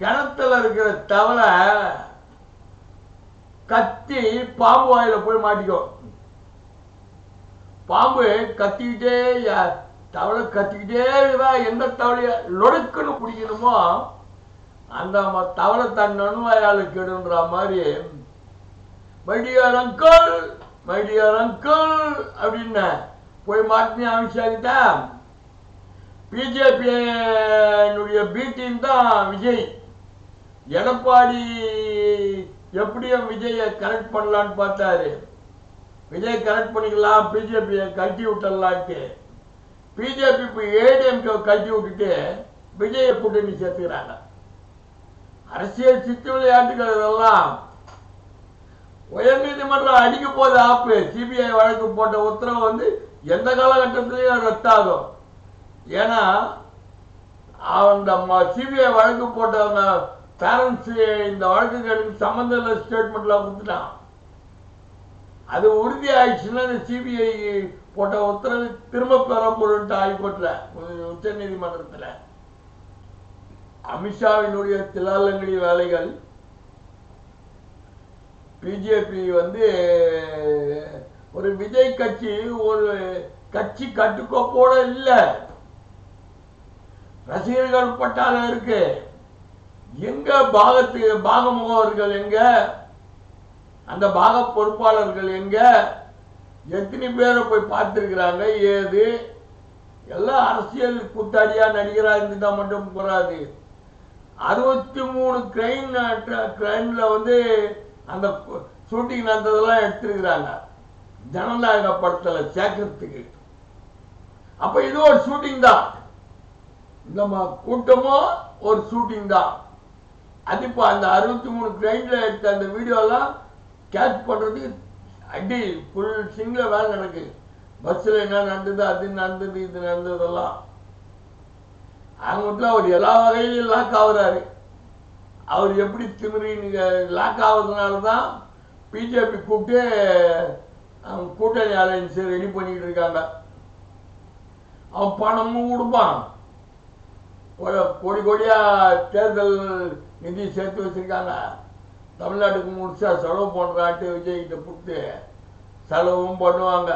கிணத்துல இருக்கிற தவளை கத்தி பாம்பு வாயில போய் மாட்டிக்கும். பாம்பு கத்திக்கிட்டே தவளை கத்திக்கிட்டே இருக்கா. எந்த தவளைய லொடுக்குன்னு பிடிக்கணுமோ அந்த தவளை தன் நுண்வாயால கெடுன்ற மாதிரி மைடியர் அங்கிள் அப்படின்னு போய் மாட்டினி அமித்ஷா. பிஜேபியினுடைய பி டீம் தான் விஜய். எடப்பாடி எப்படியும் விஜயை கரெக்ட் பண்ணலான்னு பார்த்தாரு. விஜய் கரெக்ட் பண்ணிக்கலாம், பிஜேபியை கட்டி விட்டுடலான்ட்டு. பிஜேபி இப்போ ஏடிஎம்கே கட்டி விட்டுட்டு விஜயை கூட்டணி சேர்த்துக்கிறாங்க. அரசியல் சித்து விளையாட்டுகள் இதெல்லாம். உயர்நீதிமன்றம் அடிக்க போது ஆப்பு சிபிஐ வழக்கு போட்ட உத்தரவு வந்து எந்த காலகட்டத்திலையும் ரத்தாகும். ஏன்னா அந்த சிபிஐ வழக்கு போட்டவங்க பேரண்ட்ஸ் இந்த வழக்குகளுக்கு சம்மந்தம் இல்லை ஸ்டேட்மெண்ட்லாம் கொடுத்துட்டான். அது உறுதி ஆயிடுச்சுன்னா இந்த சிபிஐ போட்ட உத்தரவு திரும்ப பெற போட்டு ஹைகோர்ட்ல உச்ச நீதிமன்றத்தில். அமித்ஷாவினுடைய தில்லாலங்கடி வேலைகள் பிஜேபி வந்து ஒரு விஜய் கட்சி ஒரு கட்சி கட்டுக்கோப்போட இல்லை. ரசிகர்கள் பட்டாளம் இருக்கு. எங்க பாகமுகவர்கள் எங்க, அந்த பாக பொறுப்பாளர்கள் எங்க, எத்தனை பேரை போய் பார்த்திருக்கிறாங்க ஏது? எல்லாம் அரசியல் கூத்தாடியா நடிகரா இருந்துட்டா மட்டும் போறாது. 63 கிரைம்ல வந்து அந்த ஷூட்டிங் நடந்ததெல்லாம் எடுத்திருக்கிறாங்க ஜனநாயக படத்துல சேர்க்கறதுக்கு. அப்ப இது ஒரு ஷூட்டிங் தான். நம்ம கூட்டமும் ஒரு ஷூட்டிங் தான். அது இப்போ அந்த 63 கிரைம்ல எடுத்த அந்த வீடியோலாம் கேட்ச் பண்றதுக்கு அடி ஃபுல் சிங்கில வேலை நடக்குது. பஸ்ஸில் என்ன நடந்தது, அது நடந்தது, இது நடந்ததெல்லாம் அவங்க அவர் எல்லா வகையிலும் லாக் ஆகுறாரு. அவர் எப்படி திமிரி லாக் ஆகுறதுனால தான் பிஜேபி கூப்பிட்டு அவங்க கூட்டணி அலைன்ஸ் ரெடி பண்ணிக்கிட்டு இருக்காங்க. அவன் பணமும் கொடுப்பான், கோடி கோடியா தேர்தல் நிதி சேர்த்து வச்சிருக்காங்க. தமிழ்நாட்டுக்கு முழுசா செலவு பண்றாட்டு விஜய்கிட்ட கொடுத்து செலவும் பண்ணுவாங்க.